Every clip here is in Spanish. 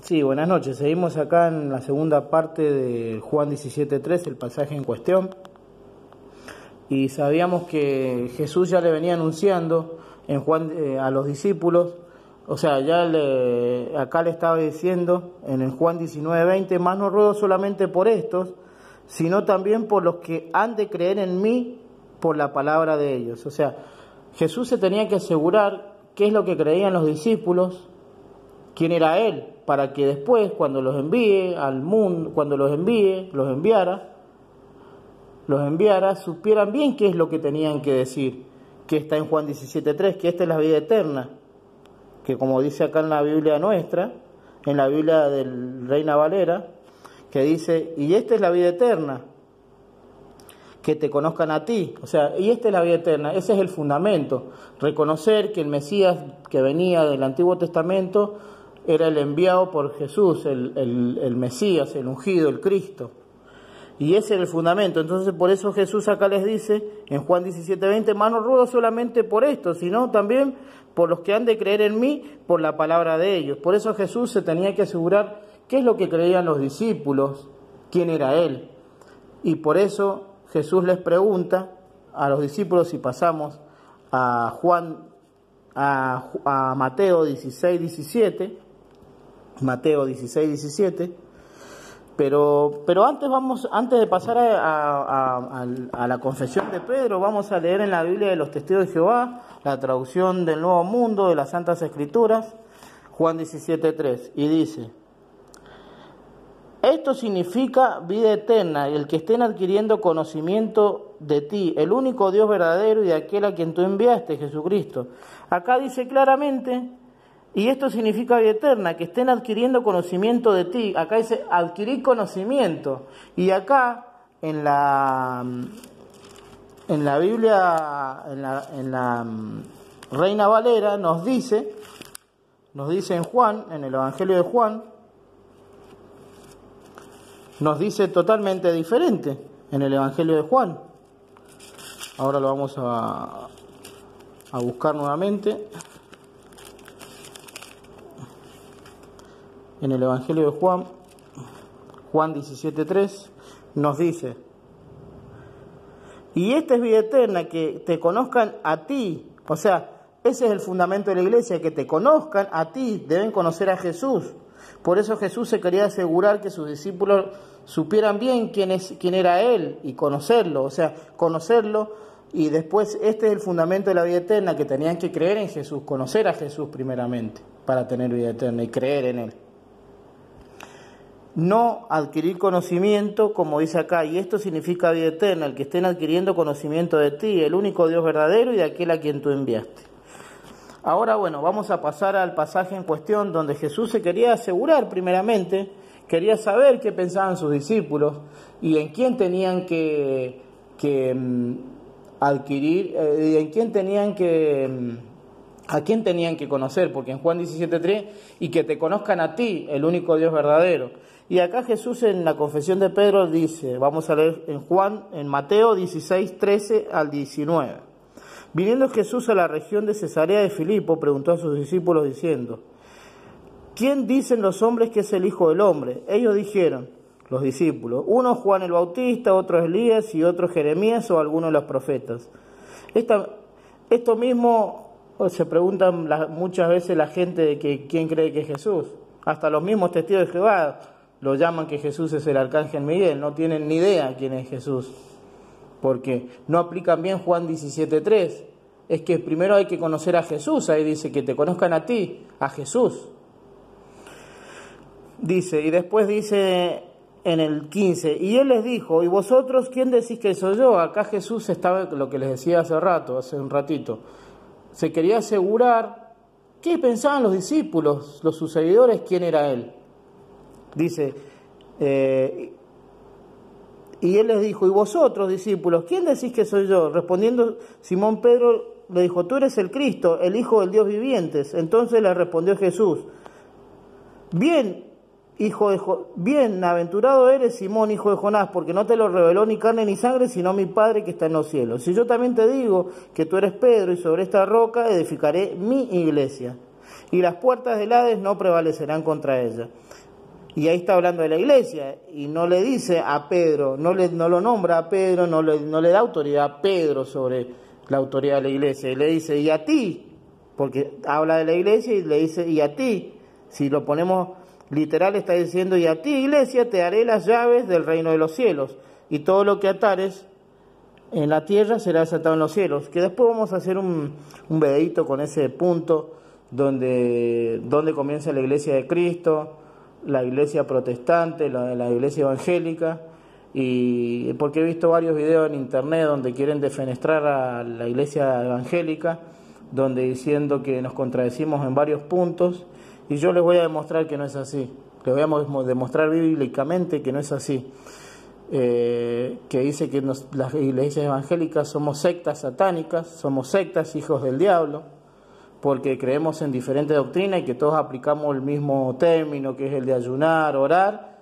Sí, buenas noches. Seguimos acá en la segunda parte de Juan 17:3, el pasaje en cuestión. Y sabíamos que Jesús ya le venía anunciando en Juan a los discípulos, o sea, acá le estaba diciendo en el Juan 19:20, más no ruego solamente por estos, sino también por los que han de creer en mí por la palabra de ellos. O sea, Jesús se tenía que asegurar qué es lo que creían los discípulos, quién era Él, para que después, cuando los envíe al mundo, cuando los enviara, supieran bien qué es lo que tenían que decir, que está en Juan 17:3, que esta es la vida eterna, que como dice acá en la Biblia nuestra, en la Biblia del Reina Valera, que dice, y esta es la vida eterna, que te conozcan a ti, o sea, y esta es la vida eterna, ese es el fundamento, reconocer que el Mesías que venía del Antiguo Testamento era el enviado por Jesús, el Mesías, el ungido, el Cristo. Y ese era el fundamento. Entonces por eso Jesús acá les dice en Juan 17:20, más no ruego solamente por esto, sino también por los que han de creer en mí por la palabra de ellos. Por eso Jesús se tenía que asegurar qué es lo que creían los discípulos, quién era Él. Y por eso Jesús les pregunta a los discípulos, si pasamos a Mateo 16:17, Mateo 16:17, pero antes de pasar a la confesión de Pedro, vamos a leer en la Biblia de los Testigos de Jehová, la traducción del Nuevo Mundo de las Santas Escrituras, Juan 17:3, y dice: esto significa vida eterna, el que estén adquiriendo conocimiento de ti, el único Dios verdadero y de aquel a quien tú enviaste, Jesucristo. Acá dice claramente, y esto significa vida eterna, que estén adquiriendo conocimiento de ti. Acá dice adquirir conocimiento. Y acá en la Biblia, en la Reina Valera, nos dice en Juan, en el Evangelio de Juan, nos dice totalmente diferente en el Evangelio de Juan. Ahora lo vamos a buscar nuevamente. En el Evangelio de Juan, Juan 17:3, nos dice: y esta es vida eterna, que te conozcan a ti. O sea, ese es el fundamento de la iglesia, que te conozcan a ti, deben conocer a Jesús. Por eso Jesús se quería asegurar que sus discípulos supieran bien quién era Él y conocerlo, o sea, conocerlo, y después este es el fundamento de la vida eterna, que tenían que creer en Jesús, conocer a Jesús primeramente, para tener vida eterna y creer en Él. No adquirir conocimiento, como dice acá, y esto significa vida eterna, el que estén adquiriendo conocimiento de ti, el único Dios verdadero y de aquel a quien tú enviaste. Ahora, bueno, vamos a pasar al pasaje en cuestión donde Jesús se quería asegurar primeramente, quería saber qué pensaban sus discípulos y en quién tenían que adquirir, a quién tenían que conocer, porque en Juan 17:3, y que te conozcan a ti, el único Dios verdadero. Y acá Jesús en la confesión de Pedro dice, vamos a leer en Mateo 16:13 al 19. Viniendo Jesús a la región de Cesarea de Filipo, preguntó a sus discípulos diciendo: ¿quién dicen los hombres que es el Hijo del Hombre? Ellos dijeron, los discípulos, uno Juan el Bautista, otro Elías y otro Jeremías o alguno de los profetas. Esto mismo se preguntan muchas veces la gente de que quién cree que es Jesús. Hasta los mismos testigos de Jehová lo llaman que Jesús es el arcángel Miguel, no tienen ni idea quién es Jesús, porque no aplican bien Juan 17:3. Es que primero hay que conocer a Jesús, ahí dice que te conozcan a ti, a Jesús. Dice, y después dice en el 15, y él les dijo, ¿y vosotros quién decís que soy yo? Acá Jesús estaba, lo que les decía hace un ratito, se quería asegurar qué pensaban los discípulos, sus seguidores, quién era Él. Dice, y Él les dijo, ¿y vosotros, discípulos, quién decís que soy yo? Respondiendo Simón Pedro le dijo, tú eres el Cristo, el Hijo del Dios viviente. Entonces le respondió Jesús, bien, aventurado eres, Simón, hijo de Jonás, porque no te lo reveló ni carne ni sangre, sino mi Padre que está en los cielos. Si yo también te digo que tú eres Pedro, y sobre esta roca edificaré mi iglesia, y las puertas del Hades no prevalecerán contra ella. Y ahí está hablando de la iglesia, y no le dice a Pedro, no lo nombra a Pedro, no le da autoridad a Pedro sobre la autoridad de la iglesia, y le dice, y a ti, porque habla de la iglesia y le dice, y a ti, si lo ponemos literal está diciendo, y a ti, iglesia, te daré las llaves del reino de los cielos, y todo lo que atares en la tierra será desatado en los cielos, que después vamos a hacer un videíto con ese punto, donde comienza la iglesia de Cristo, la iglesia protestante, la iglesia evangélica, y porque he visto varios videos en internet donde quieren defenestrar a la iglesia evangélica, donde diciendo que nos contradecimos en varios puntos, y yo les voy a demostrar que no es así, les voy a demostrar bíblicamente que no es así, que dice que las iglesias evangélicas somos sectas satánicas, somos sectas hijos del diablo, porque creemos en diferentes doctrinas y que todos aplicamos el mismo término, que es el de ayunar, orar.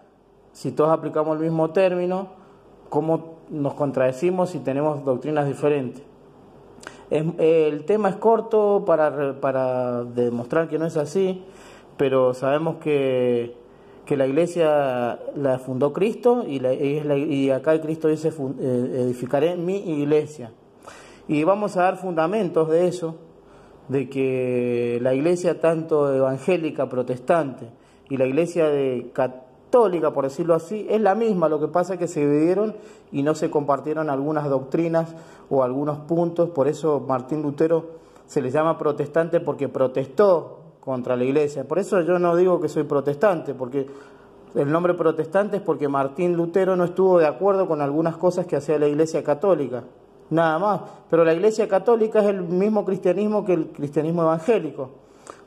Si todos aplicamos el mismo término, ¿cómo nos contradecimos si tenemos doctrinas diferentes? El tema es corto para demostrar que no es así, pero sabemos que la iglesia la fundó Cristo y acá Cristo dice, edificaré mi iglesia. Y vamos a dar fundamentos de eso, de que la iglesia tanto evangélica, protestante, y la iglesia católica, por decirlo así, es la misma, lo que pasa es que se dividieron y no se compartieron algunas doctrinas o algunos puntos, por eso Martín Lutero se le llama protestante porque protestó contra la iglesia. Por eso yo no digo que soy protestante, porque el nombre protestante es porque Martín Lutero no estuvo de acuerdo con algunas cosas que hacía la iglesia católica. Nada más, pero la iglesia católica es el mismo cristianismo que el cristianismo evangélico,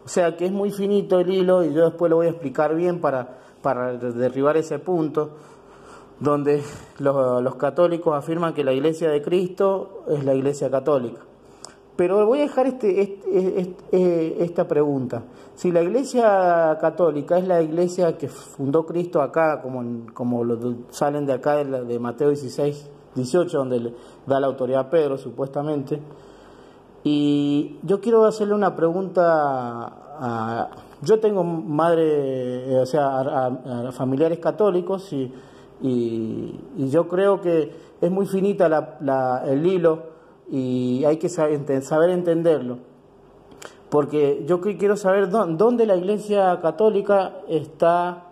o sea que es muy finito el hilo, y yo después lo voy a explicar bien para derribar ese punto, donde los católicos afirman que la iglesia de Cristo es la iglesia católica. Pero voy a dejar esta pregunta, si la iglesia católica es la iglesia que fundó Cristo acá, como salen de acá de Mateo 16-18, donde le da la autoridad a Pedro, supuestamente. Y yo quiero hacerle una pregunta yo tengo madre, o sea, a familiares católicos, y yo creo que es muy finita el hilo, y hay que saber entenderlo. Porque yo quiero saber dónde la Iglesia Católica está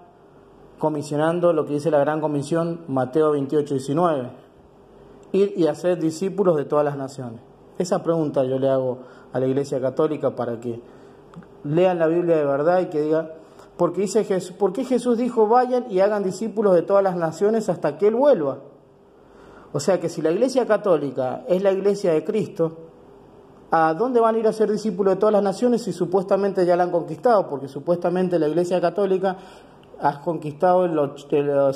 comisionando lo que dice la Gran Comisión, Mateo 28-19. Ir y hacer discípulos de todas las naciones. Esa pregunta yo le hago a la Iglesia Católica para que lean la Biblia de verdad y que digan, porque dice Jesús, ¿por qué Jesús dijo vayan y hagan discípulos de todas las naciones hasta que Él vuelva? O sea que si la Iglesia Católica es la Iglesia de Cristo, ¿a dónde van a ir a ser discípulos de todas las naciones si supuestamente ya la han conquistado? Porque supuestamente la Iglesia Católica ha conquistado el 80%,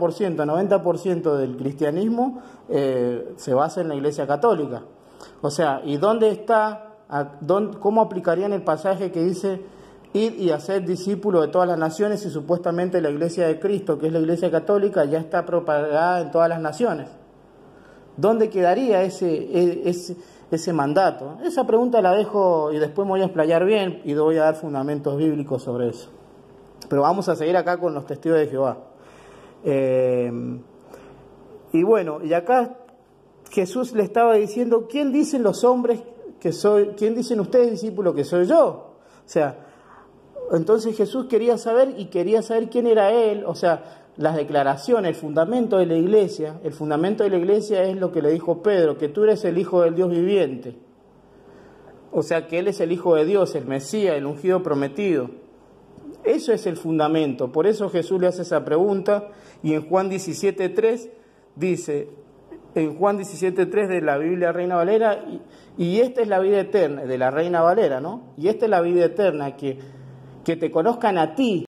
90% del cristianismo se basa en la Iglesia Católica. O sea, ¿y dónde está, cómo aplicarían el pasaje que dice ir y hacer discípulos de todas las naciones si supuestamente la Iglesia de Cristo, que es la Iglesia Católica, ya está propagada en todas las naciones? ¿Dónde quedaría ese mandato? Esa pregunta la dejo y después me voy a explayar bien y voy a dar fundamentos bíblicos sobre eso. Pero vamos a seguir acá con los testigos de Jehová. Y bueno, y acá Jesús le estaba diciendo, ¿quién dicen los hombres que soy? ¿Quién dicen ustedes, discípulos, que soy yo? O sea, entonces Jesús quería saber quién era Él, o sea, las declaraciones, el fundamento de la iglesia. El fundamento de la iglesia es lo que le dijo Pedro, que tú eres el Hijo del Dios viviente. O sea, que Él es el Hijo de Dios, el Mesías, el ungido prometido. Eso es el fundamento. Por eso Jesús le hace esa pregunta, y en Juan 17:3 dice, en Juan 17:3 de la Biblia Reina Valera, y esta es la vida eterna, de la Reina Valera, ¿no? Y esta es la vida eterna, que te conozcan a ti,